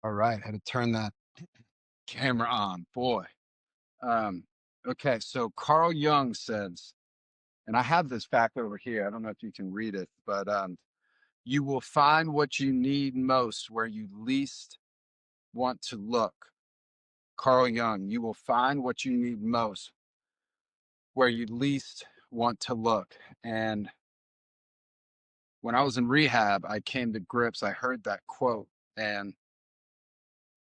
All right, had to turn that camera on. Boy. Um, okay, so Carl Jung says, and I have this back over here. I don't know if you can read it, but you will find what you need most where you least want to look. Carl Jung, you will find what you need most where you least want to look. And when I was in rehab, I came to grips, I heard that quote, and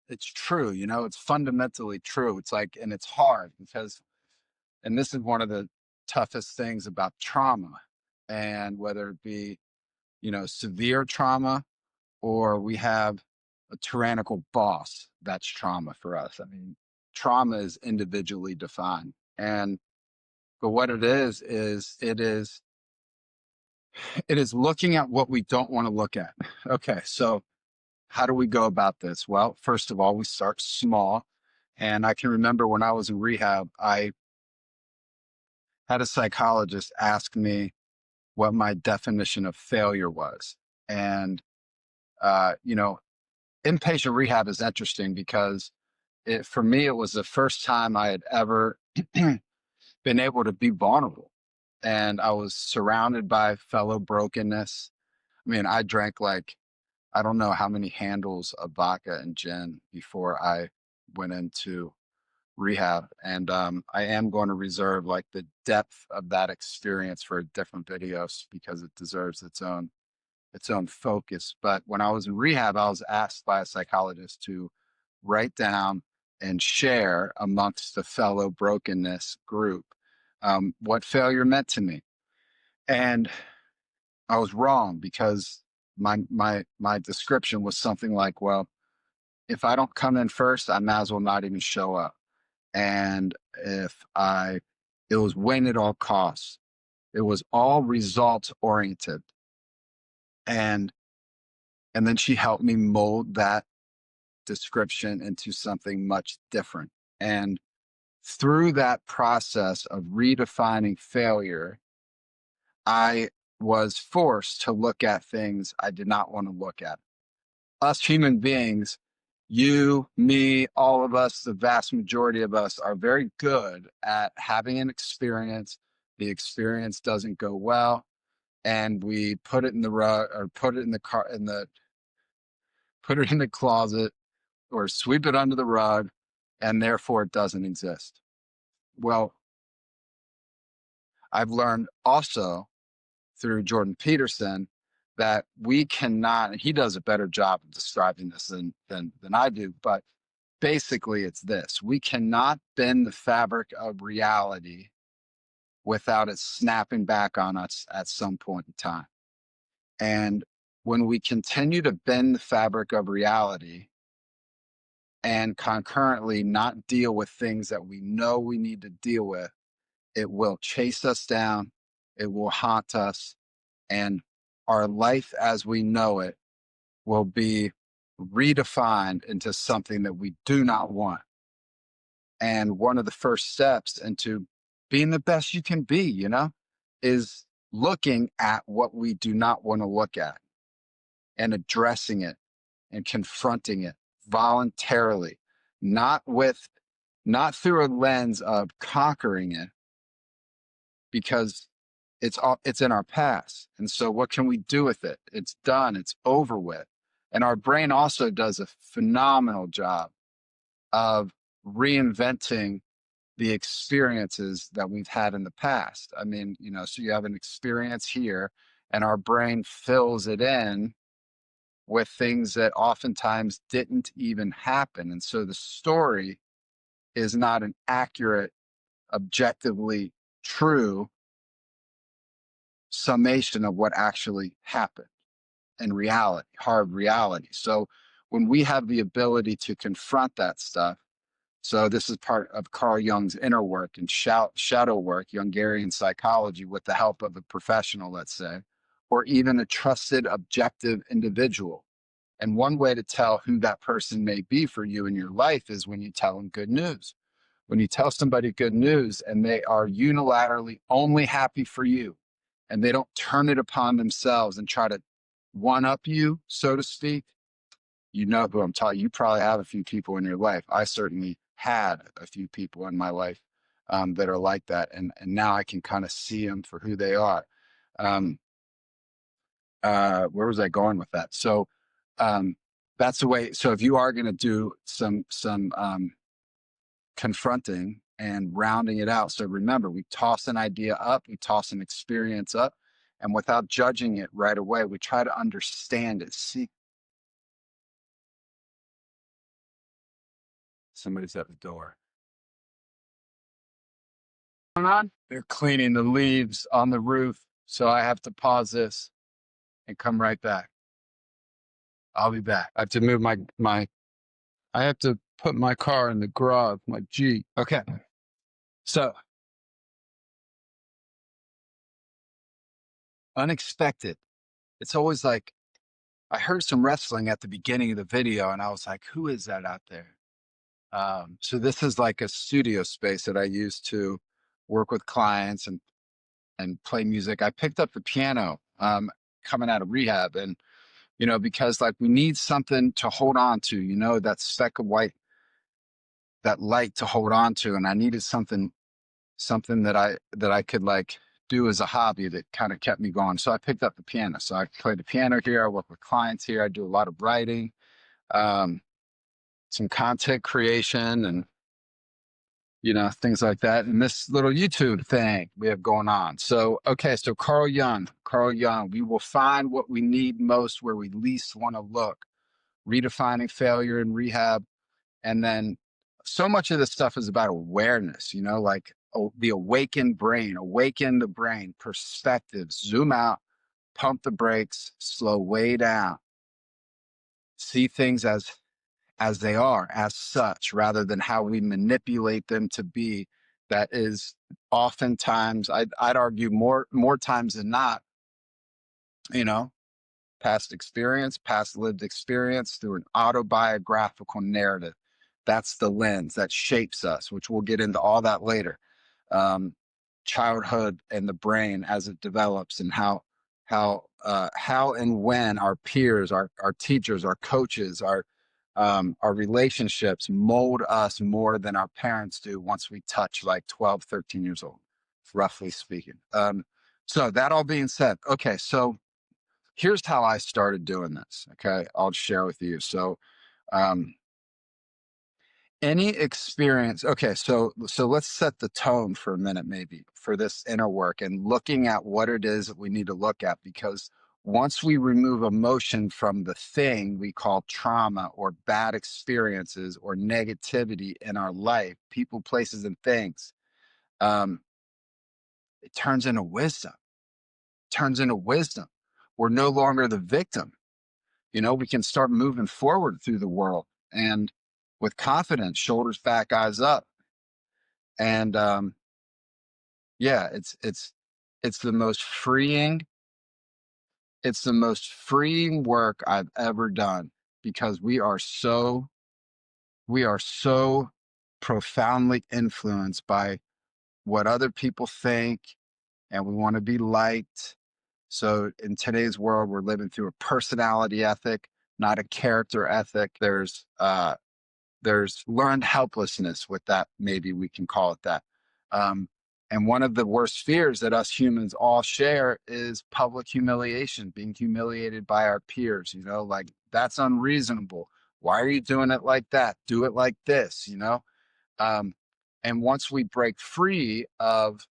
it's true, it's fundamentally true. It's like, and it's hard because, and this is one of the toughest things about trauma, and whether it be, severe trauma, or we have a tyrannical boss, that's trauma for us. I mean, trauma is individually defined. And but what it is looking at what we don't want to look at. Okay, so how do we go about this? Well, first of all, we start small. And I can remember when I was in rehab, I had a psychologist ask me what my definition of failure was. And, uh, you know, inpatient rehab is interesting because for me, it was the first time I had ever been able to be vulnerable. And I was surrounded by fellow brokenness. I mean, I drank like, I don't know how many handles of vodka and gin before I went into rehab. And I am going to reserve like the depth of that experience for different videos because it deserves its own focus. But when I was in rehab, I was asked by a psychologist to write down and share amongst the fellow brokenness group what failure meant to me. And I was wrong because my description was something like, well, if I don't come in first, I might as well not even show up. And it was win at all costs. It was all results oriented. And and then she helped me mold that description into something much different. And through that process of redefining failure, I was forced to look at things I did not want to look at. Us human beings, you, me, all of us, the vast majority of us are very good at having an experience. The experience doesn't go well, and we put it in the rug or put it in the car put it in the closet or sweep it under the rug, and therefore it doesn't exist. Well, I've learned also through Jordan Peterson that we cannot, and he does a better job of describing this than I do, but basically it's this: we cannot bend the fabric of reality without it snapping back on us at some point in time. And when we continue to bend the fabric of reality and concurrently not deal with things that we know we need to deal with, it will chase us down, it will haunt us, and our life as we know it will be redefined into something that we do not want. And one of the first steps into being the best you can be, is looking at what we do not want to look at and addressing it and confronting it voluntarily, not with, not through a lens of conquering it, because it's in our past. And so what can we do with it? It's done, it's over with. And our brain also does a phenomenal job of reinventing the experiences that we've had in the past. I mean, so you have an experience here, and our brain fills it in with things that oftentimes didn't even happen. And so the story is not an accurate, objectively true summation of what actually happened in reality, hard reality. So when we have the ability to confront that stuff, so this is part of Carl Jung's inner work and shadow work, Jungarian psychology, with the help of a professional, let's say, or even a trusted, objective individual. And one way to tell who that person may be for you in your life is when you tell them good news. When you tell somebody good news and they are unilaterally only happy for you, and they don't turn it upon themselves and try to one up you, so to speak, You know who I'm talking. You probably have a few people in your life. I certainly had a few people in my life that are like that, and now I can kind of see them for who they are. Um, where was I going with that? So um, that's the way. So if you are going to do some confronting and rounding it out. So remember, we toss an idea up, we toss an experience up, and without judging it right away, we try to understand it. See, somebody's at the door. What's going on? They're cleaning the leaves on the roof, so I have to pause this and come right back. I'll be back. I have to move I have to put my car in the garage, my Jeep. Okay. So unexpected. It's always like I heard some wrestling at the beginning of the video and I was like, who is that out there? So this is like a studio space that I use to work with clients and play music. I picked up the piano coming out of rehab, and because like we need something to hold on to, that speck of white, that light to hold on to, and I needed something that I could like do as a hobby that kind of kept me going. So I picked up the piano. So I play the piano here. I work with clients here. I do a lot of writing, um, some content creation, and things like that. And this little YouTube thing we have going on. So, okay, so Carl Jung, we will find what we need most where we least want to look, redefining failure in rehab. And then so much of this stuff is about awareness, like the awakened brain, awaken the brain, perspective, zoom out, pump the brakes, slow way down, see things as they are, as such, rather than how we manipulate them to be. That is oftentimes, I'd argue more times than not, you know, past experience, past lived experience through an autobiographical narrative. That's the lens that shapes us, which we'll get into all that later. Um, Childhood and the brain as it develops, and how and when our peers, our teachers, our coaches, our relationships mold us more than our parents do once we touch like 12, 13 years old, roughly speaking. So that all being said, okay, so here's how I started doing this. Okay, I'll share with you. So um, any experience, okay, so let's set the tone for a minute, maybe, for this inner work and looking at what it is that we need to look at, because once we remove emotion from the thing we call trauma or bad experiences or negativity in our life, people, places, and things, um, it turns into wisdom. Turns into wisdom. We're no longer the victim. We can start moving forward through the world and with confidence, shoulders back, eyes up. And yeah, it's the most freeing, it's the most freeing work I've ever done, because we are so profoundly influenced by what other people think, and we want to be liked. So in today's world, we're living through a personality ethic, not a character ethic. There's learned helplessness with that. Maybe we can call it that. And one of the worst fears that us humans all share is public humiliation, being humiliated by our peers. Like, that's unreasonable. Why are you doing it like that? Do it like this. Um, and once we break free of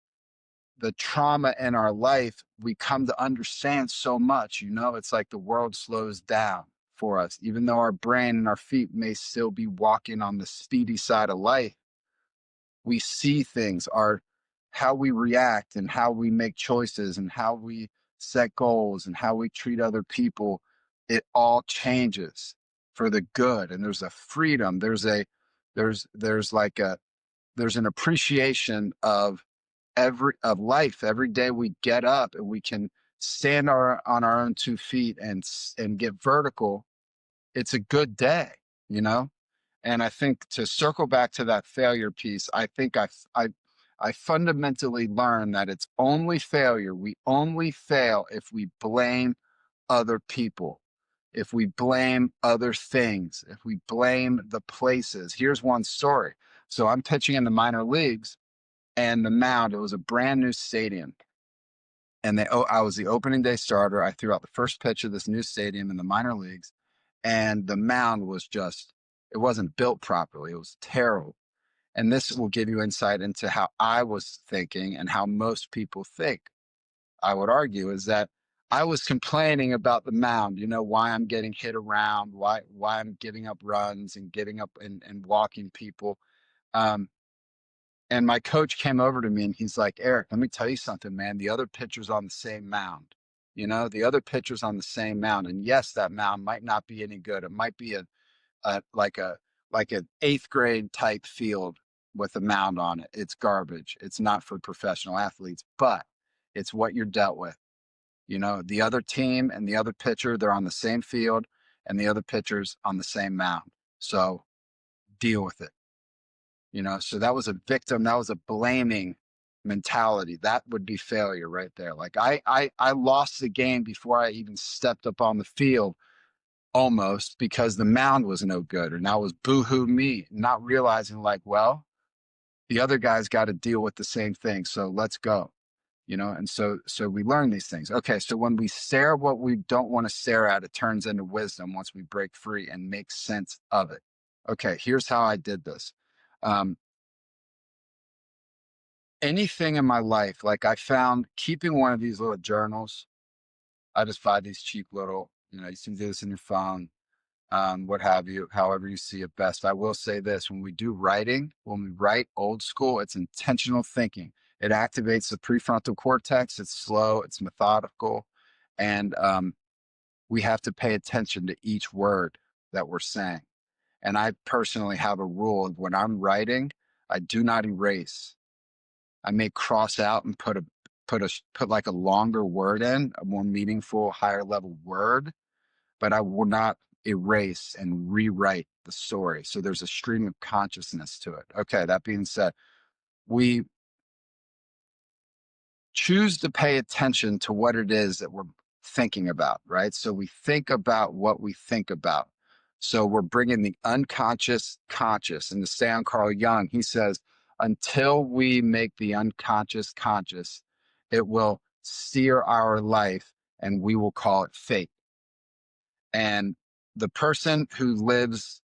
the trauma in our life, we come to understand so much. It's like the world slows down for us, even though our brain and our feet may still be walking on the speedy side of life. We see things, how we react and how we make choices and how we set goals and how we treat other people. It all changes for the good. And there's a freedom. There's like there's an appreciation of life. Every day we get up and we can stand on our own 2 feet and get vertical. It's a good day, you know? And I think, to circle back to that failure piece, I think I fundamentally learned that it's only failure. We only fail if we blame other people. if we blame other things, if we blame the places. Here's one story. So I'm pitching in the minor leagues, and the mound, it was a brand new stadium. And I was the opening day starter. I threw out the first pitch of this new stadium in the minor leagues, and the mound was just, it wasn't built properly. It was terrible. And this will give you insight into how I was thinking and how most people think. I would argue is that I was complaining about the mound, why I'm getting hit around, why I'm giving up runs and giving up and walking people. Um, and my coach came over to me and he's like, Eric, let me tell you something, man. The other pitcher's on the same mound. The other pitcher's on the same mound. And yes, that mound might not be any good. It might be a like a like an eighth grade type field with a mound on it. It's garbage. It's not for professional athletes, but it's what you're dealt with. The other team and the other pitcher, they're on the same field and the other pitcher's on the same mound. So deal with it. So that was a victim, that was a blaming mentality. That would be failure right there. Like I lost the game before I even stepped up on the field almost because the mound was no good. And that was boohoo me, not realizing like, well, the other guy's got to deal with the same thing. So let's go. And so we learn these things. Okay, so when we stare at what we don't want to stare at, it turns into wisdom once we break free and make sense of it. Okay, here's how I did this. Anything in my life, like I found keeping one of these little journals. I just buy these cheap little, you can do this in your phone, what have you, however you see it best. I will say this, when we do writing, when we write old school, it's intentional thinking. It activates the prefrontal cortex. It's slow, it's methodical, and we have to pay attention to each word that we're saying. And I personally have a rule of when I'm writing, I do not erase. I may cross out and put like a longer word in, a more meaningful, higher level word, but I will not erase and rewrite the story. So there's a stream of consciousness to it. Okay, that being said, we choose to pay attention to what it is that we're thinking about, right? So we think about what we think about. So we're bringing the unconscious conscious. And to stay on Carl Jung, he says, until we make the unconscious conscious, it will steer our life and we will call it fate. And the person who lives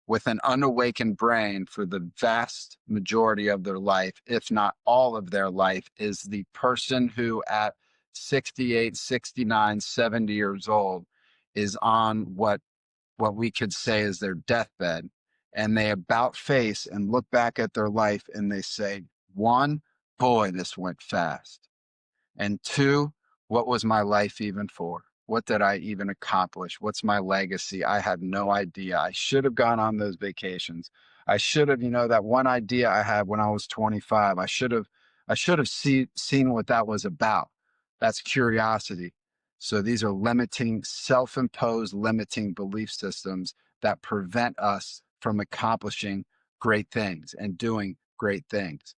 with an unawakened brain for the vast majority of their life, if not all of their life, is the person who at 68, 69, 70 years old is on what we could say is their deathbed. And they about face and look back at their life and they say, one, boy, this went fast. And two, what was my life even for? What did I even accomplish? What's my legacy? I had no idea. I should have gone on those vacations. I should have, that one idea I had when I was 25. I should have seen what that was about. That's curiosity. So these are limiting, self-imposed limiting belief systems that prevent us from accomplishing great things and doing great things.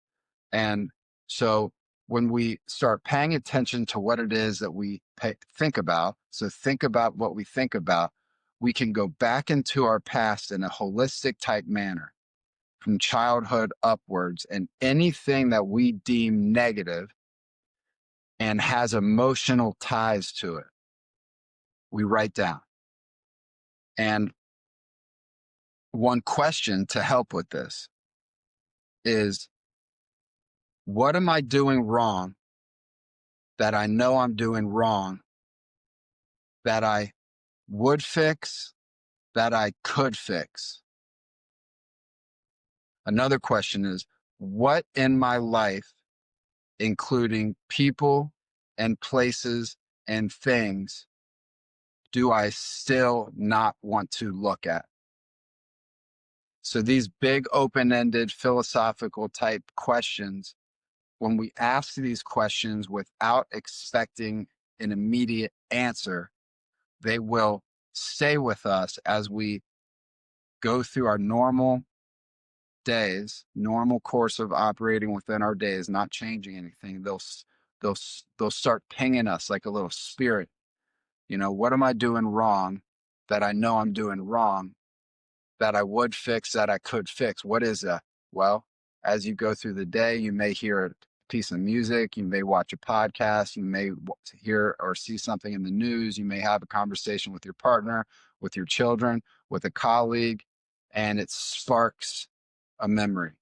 And so when we start paying attention to what it is that we think about, so think about what we think about, we can go back into our past in a holistic type manner from childhood upwards, and anything that we deem negative and has emotional ties to it, we write down. And one question to help with this is, what am I doing wrong that I know I'm doing wrong, that I would fix, that I could fix? Another question is, what in my life, including people and places and things, do I still not want to look at? So these big open-ended philosophical type questions, when we ask these questions without expecting an immediate answer, they will stay with us as we go through our normal days, normal course of operating within our days, not changing anything. They'll start pinging us like a little spirit. What am I doing wrong that I know I'm doing wrong that I would fix, that I could fix? What is that? Well, as you go through the day, you may hear a piece of music, you may watch a podcast, you may hear or see something in the news, you may have a conversation with your partner, with your children, with a colleague, and it sparks a memory.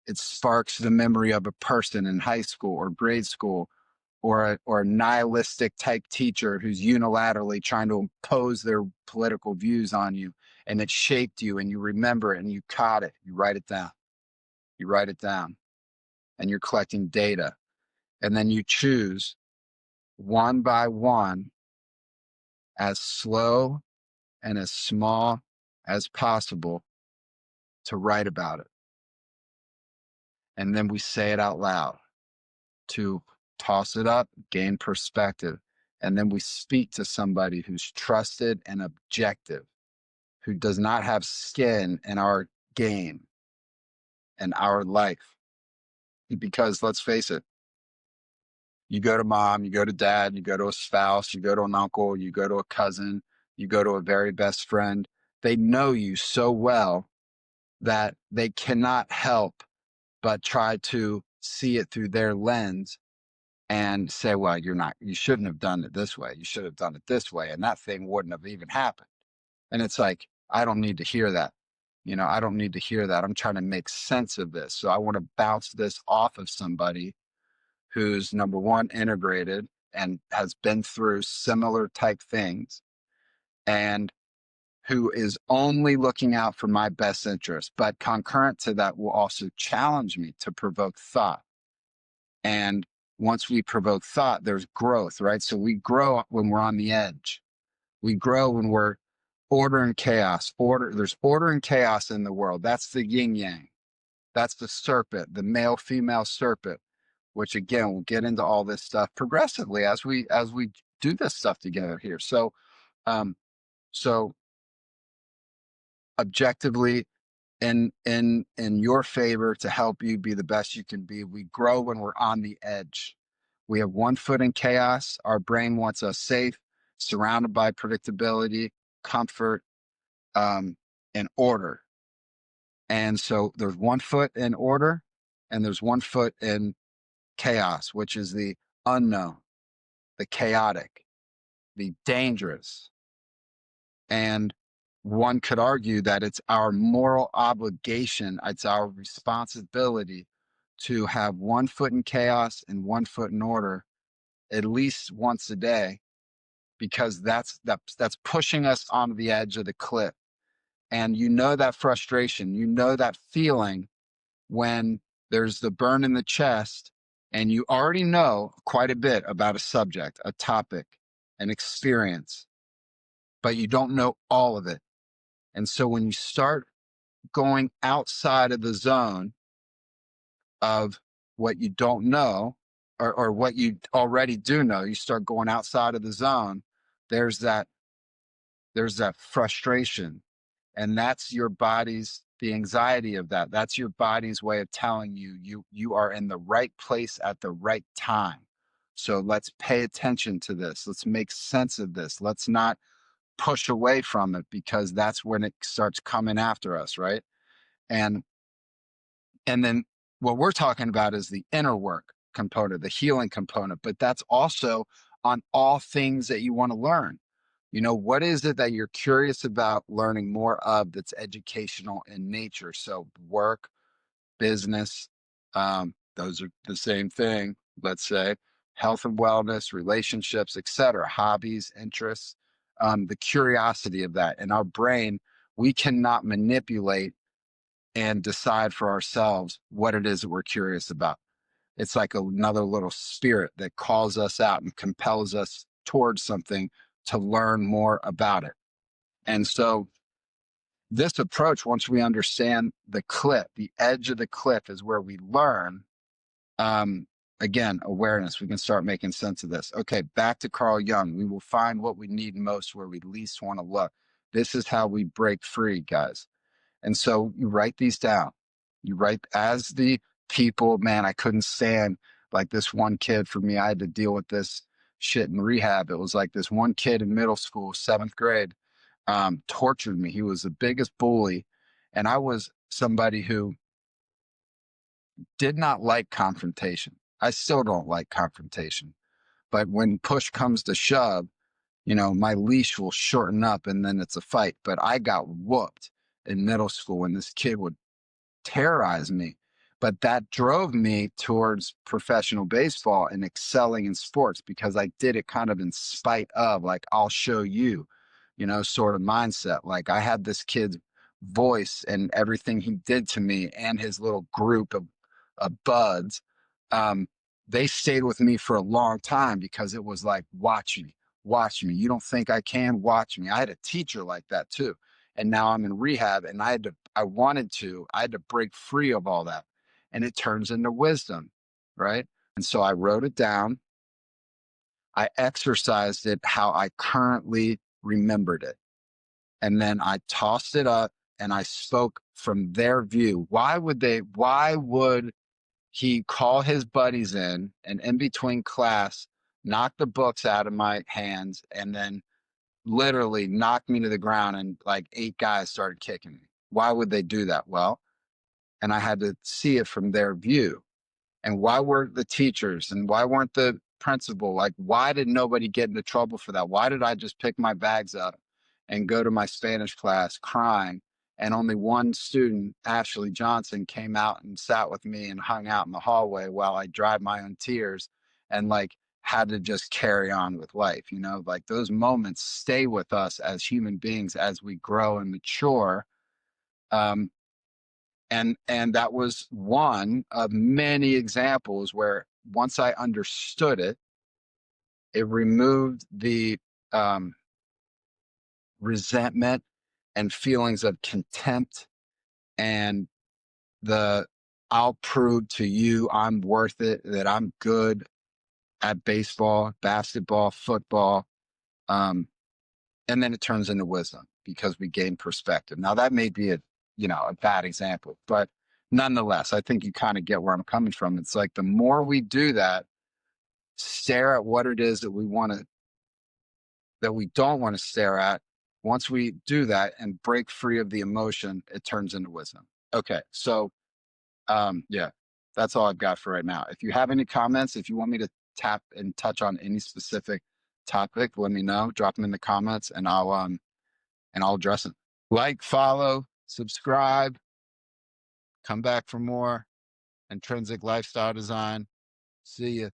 It sparks the memory of a person in high school or grade school, or a nihilistic type teacher who's unilaterally trying to impose their political views on you, and it shaped you, and you remember it, and you caught it. You write it down. You write it down, and you're collecting data, and then you choose one by one, as slow and as small as possible, to write about it. And then we say it out loud to toss it up, gain perspective. And then we speak to somebody who's trusted and objective, who does not have skin in our game and our life. Because let's face it, you go to mom, you go to dad, you go to a spouse, you go to an uncle, you go to a cousin, you go to a very best friend. They know you so well that they cannot help but try to see it through their lens and say, well, you shouldn't have done it this way. You should have done it this way. And that thing wouldn't have even happened. And it's like, I don't need to hear that. I don't need to hear that. I'm trying to make sense of this. So I want to bounce this off of somebody who's, number one, integrated and has been through similar type things, and who is only looking out for my best interest. But concurrent to that will also challenge me to provoke thought. And once we provoke thought, there's growth, right? So we grow when we're on the edge. We grow when we're order and chaos. There's order and chaos in the world. That's the yin yang. That's the serpent, the male female serpent, which again, we'll get into all this stuff progressively as we do this stuff together here. So um so objectively, in your favor, to help you be the best you can be, we grow when we're on the edge. We have one foot in chaos. Our brain wants us safe, surrounded by predictability, comfort, and order. And so there's one foot in order, and there's one foot in chaos, which is the unknown, the chaotic, the dangerous. And one could argue that it's our moral obligation, it's our responsibility to have one foot in chaos and one foot in order at least once a day, because that's pushing us onto the edge of the cliff. And that frustration, that feeling when there's the burn in the chest and you already know quite a bit about a subject, a topic, an experience, but you don't know all of it. And so when you start going outside of the zone of what you don't know, or what you already do know, you start going outside of the zone, there's that frustration. And that's your body's, the anxiety of that. That's your body's way of telling you are in the right place at the right time. So let's pay attention to this. Let's make sense of this. Let's not push away from it, because that's when it starts coming after us, right? And then what we're talking about is the inner work component, the healing component, but that's also on all things that you want to learn. What is it that you're curious about learning more of that's educational in nature? So work, business, those are the same thing, let's say, health and wellness, relationships, etc., hobbies, interests, the curiosity of that. In our brain, we cannot manipulate and decide for ourselves what it is that we're curious about. It's like another little spirit that calls us out and compels us towards something to learn more about it. And so this approach, once we understand the cliff, the edge of the cliff is where we learn. Again, awareness, we can start making sense of this. Okay, back to Carl Jung. We will find what we need most where we least want to look. This is how we break free, guys. And so you write these down. You write as the people, man, I couldn't stand, like this one kid, for me, I had to deal with this shit in rehab. It was like this one kid in middle school, 7th grade, tortured me. He was the biggest bully. And I was somebody who did not like confrontation. I still don't like confrontation. But when push comes to shove, my leash will shorten up and then it's a fight. But I got whooped in middle school when this kid would terrorized me. But that drove me towards professional baseball and excelling in sports because I did it kind of in spite of, like, I'll show you, sort of mindset. Like, I had this kid's voice and everything he did to me and his little group of buds. Um, they stayed with me for a long time because it was like, watch me, watch me. You don't think I can? Watch me. I had a teacher like that too. And now I'm in rehab and I had to break free of all that. And it turns into wisdom, right? And so I wrote it down. I exercised it how I currently remembered it. And then I tossed it up and I spoke from their view. Why would he call his buddies in and in between class, knock the books out of my hands and then literally knocked me to the ground and like 8 guys started kicking me? Why would they do that? Well, and I had to see it from their view. And why were the teachers and why weren't the principal, like, why did nobody get into trouble for that? Why did I just pick my bags up and go to my Spanish class crying? And only one student, Ashley Johnson, came out and sat with me and hung out in the hallway while I dried my own tears and like had to just carry on with life. Like those moments stay with us as human beings as we grow and mature. Um, and that was one of many examples where once I understood it, it removed the um, resentment and feelings of contempt and the I'll prove to you I'm worth it, that I'm good at baseball, basketball, football. Um, and then it turns into wisdom because we gain perspective. Now that may be a bad example, but nonetheless, I think you kind of get where I'm coming from. It's like the more we do that, stare at what it is that we don't want to stare at. Once we do that and break free of the emotion, it turns into wisdom. Okay. So, yeah, that's all I've got for right now. If you have any comments, if you want me to tap and touch on any specific topic, let me know, drop them in the comments and I'll address it. Like, follow, subscribe, come back for more intrinsic lifestyle design. See ya.